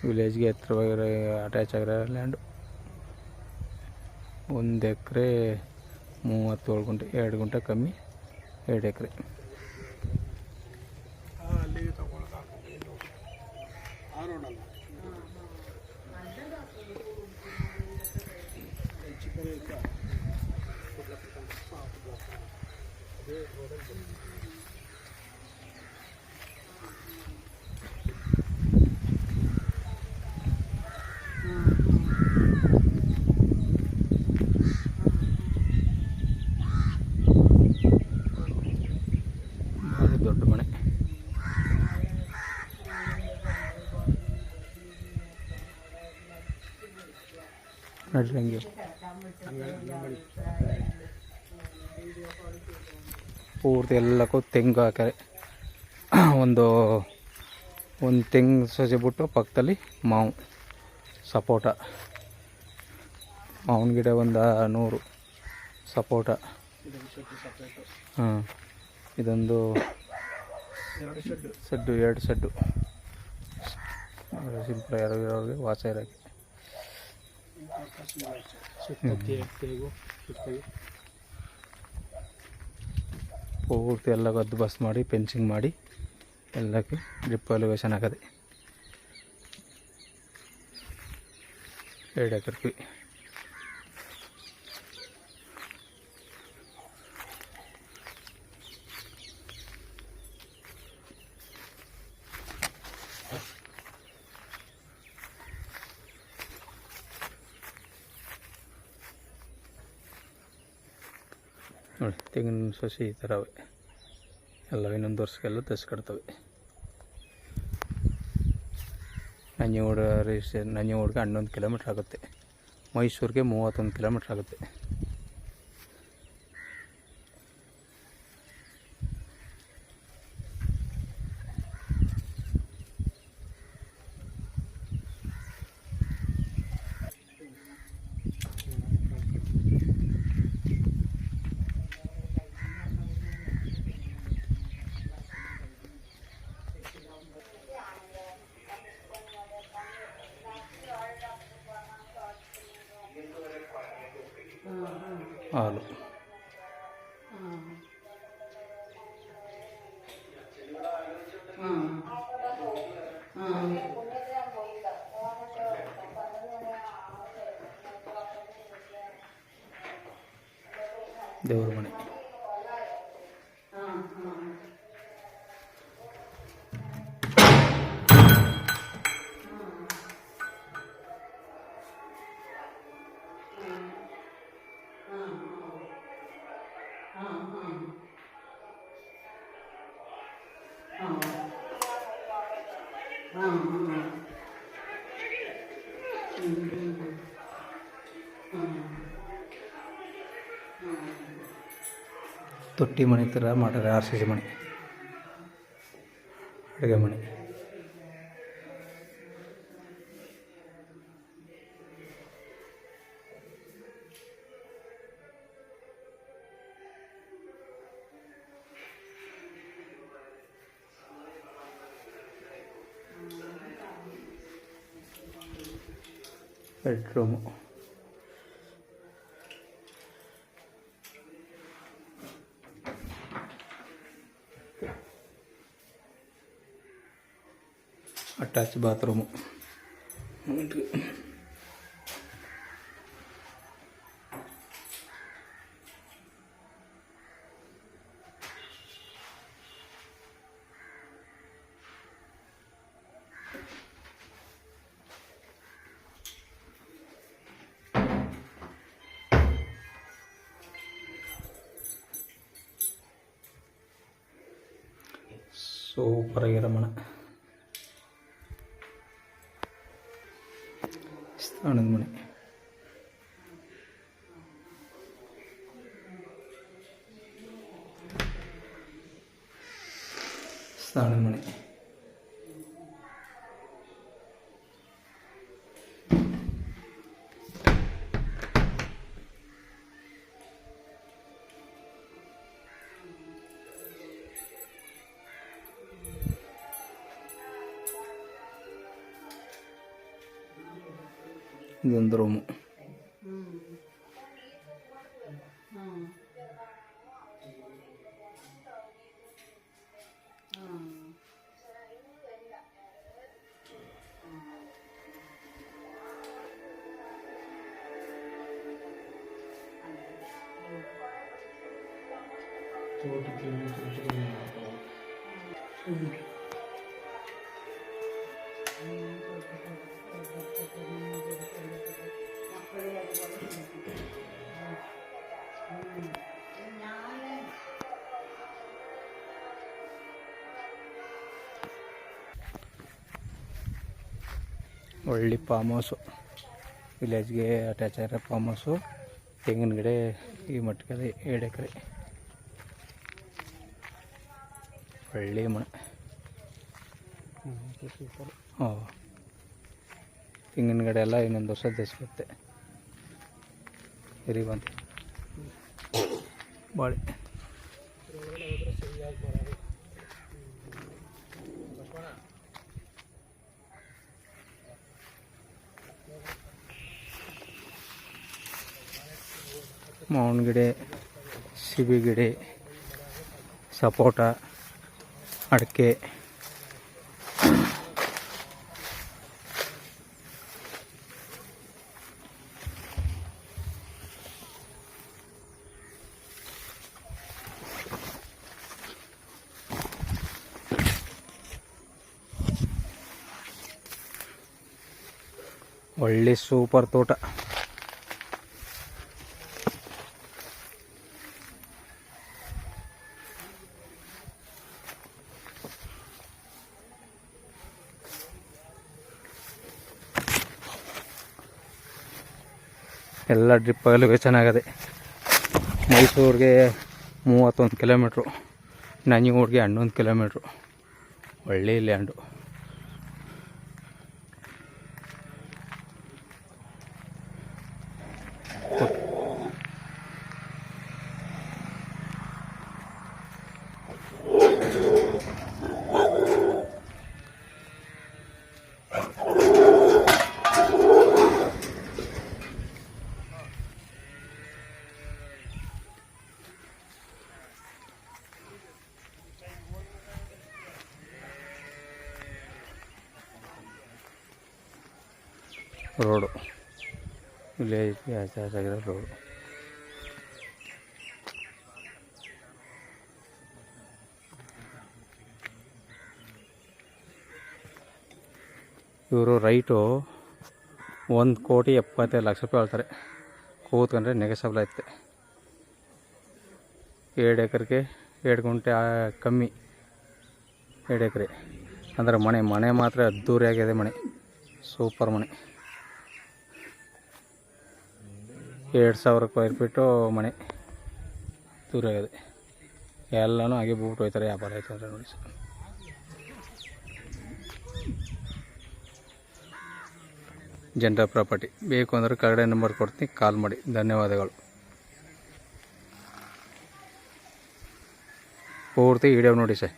ವಿಲೇಜ್ಗೆ ಹತ್ರವಾಗಿರೋ attach ಆಗಿರೋ land. 1 ಎಕರೆ 37 ಗುಂಟೆ, 2 ಗುಂಟೆ ಕಮ್ಮಿ, 2 ಎಕರೆ. ಭಾರಿ ದೊಡ್ಡ ಮನೆ. ನಡ್ರಿ ಹಂಗೆ ಪೂರ್ತಿ ಎಲ್ಲಕ್ಕೂ ತೆಂಗು ಹಾಕ್ಯಾರೆ. ಒಂದು ತೆಂಗು ಸಸಿ ಬಿಟ್ಟು ಪಕ್ಕದಲ್ಲಿ ಮಾವು, ಸಪೋಟ, ಮಾವಿನ ಗಿಡ ಒಂದು 100, ಸಪೋಟ. ಹಾಂ, ಇದೊಂದು ಸೆಡ್ಡು, 2 ಸೆಡ್ಡು. ಸಿಂಪಲ್ ಯಾರೋ ಇರೋರಿಗೆ ವಾಸ ಇರೋಕ್ಕೆ. ಪೂರ್ತಿ ಎಲ್ಲ ಗದ್ದು ಬಸ್ ಮಾಡಿ ಫೆನ್ಸಿಂಗ್ ಮಾಡಿ ಎಲ್ಲಕ್ಕೆ ಡ್ರಿಪ್ ಎಲಿವೇಶನ್ ಆಗದೆ. 2 ಎಕರೆ. ನೋಡಿ ತೆಂಗಿನ ಸಸಿ ಈ ಥರ ಎಲ್ಲ 1 ವರ್ಷಕ್ಕೆಲ್ಲ ತಸ್ಕೊಡ್ತವೆ. ನಂಜನಗೂಡಿಗೆ 11 ಕಿಲೋಮೀಟ್ರ್ ಆಗುತ್ತೆ. ಮೈಸೂರಿಗೆ 31 ಕಿಲೋಮೀಟ್ರ್ ಆಗುತ್ತೆ. ಹಾಲು ದೇವ್ರ ಮನೆ. ತೊಟ್ಟಿ ಮನೆ ಥರ ಮಾಡ್ಯಾರ. RCC ಮನೆ, ಅಡುಗೆ ಮನೆ. Bedroom, attach bathroom. ಸೂಪರ್ ಆಗಿರೋ ಮನೆ. ಸ್ನಾನದ ಮನೆ. ಸ್ನಾನದ ಮನೆ. ಇದೊಂದು ರೂಮು. ಒಳ್ಳೆ ಫಾರ್ಮ್ ಹೌಸು, ವಿಲೇಜ್ಗೆ ಅಟ್ಯಾಚ್ ಆಗಿರೋ ಫಾರ್ಮ್ ಹೌಸು. ತೆಂಗಿನ ಗಿಡ ಈ ಮಟ್ಟಕ್ಕೆ 2 ಎಕರೆ. ಒಳ್ಳೆ ಮನೆ. ಹಾಂ, ತೆಂಗಿನ ಗಿಡ ಎಲ್ಲ ಇನ್ನೊಂದು ವರ್ಷ ದಸಿರುತ್ತೆ. ಸರಿ ಬಂತು ಬಾಳೆ. ಮಾವಿನ ಗಿಡ, ಸಿಬಿ ಗಿಡ, ಸಪೋಟ, ಅಡಿಕೆ, ಒಳ್ಳೆ ಸೂಪರ್ ತೋಟ. ಎಲ್ಲ ಡ್ರಿಪ್ ಆಗಲಿಗೆ ಚೆನ್ನಾಗದೆ. ಮೈಸೂರಿಗೆ 31 ಕಿಲೋಮೀಟ್ರು, ನಂಜನಗೂಡಿಗೆ 11 ಕಿಲೋಮೀಟ್ರು. ಒಳ್ಳೆ ಲ್ಯಾಂಡು. ರೋಡು ವಿಲೇಜ್ಗೆ ಅಟ್ಯಾಚ್ ಆಗಿರೋ ರೋಡು. ಇವರು ರೈಟು 1,75,00,000 ರೂಪಾಯಿ ಹೇಳ್ತಾರೆ. ಕೂತ್ಕೊಂಡ್ರೆ ನೆಗೆಸಬಲ್ ಐತೆ. 2 ಎಕರೆಗೆ 2 ಗುಂಟೆ ಕಮ್ಮಿ. 2 ಎಕರೆ ಅಂದರೆ ಮನೆ ಮಾತ್ರ ಅದ್ದೂರಿ ಆಗಿದೆ. ಮನೆ ಸೂಪರ್ ಮನೆ. 2,000 ಸ್ಕ್ವೇರ್ ಫೀಟು ಮನೆ ದೂರ ಆಗಿದೆ. ಎಲ್ಲನೂ ಹಾಗೆ ಬಿಟ್ಟು ಹೋಯ್ತಾರೆ. ವ್ಯಾಪಾರ ಆಯ್ತು ಅಂದರೆ ನೋಡಿ ಸರ್. ಜೆಂಡರ್ ಪ್ರಾಪರ್ಟಿ ಬೇಕು ಅಂದರೆ ಕೆಳಗಡೆ ನಂಬರ್ ಕೊಡ್ತೀನಿ, ಕಾಲ್ ಮಾಡಿ. ಧನ್ಯವಾದಗಳು. ಪೂರ್ತಿ ವಿಡಿಯೋ ನೋಡಿ ಸರ್.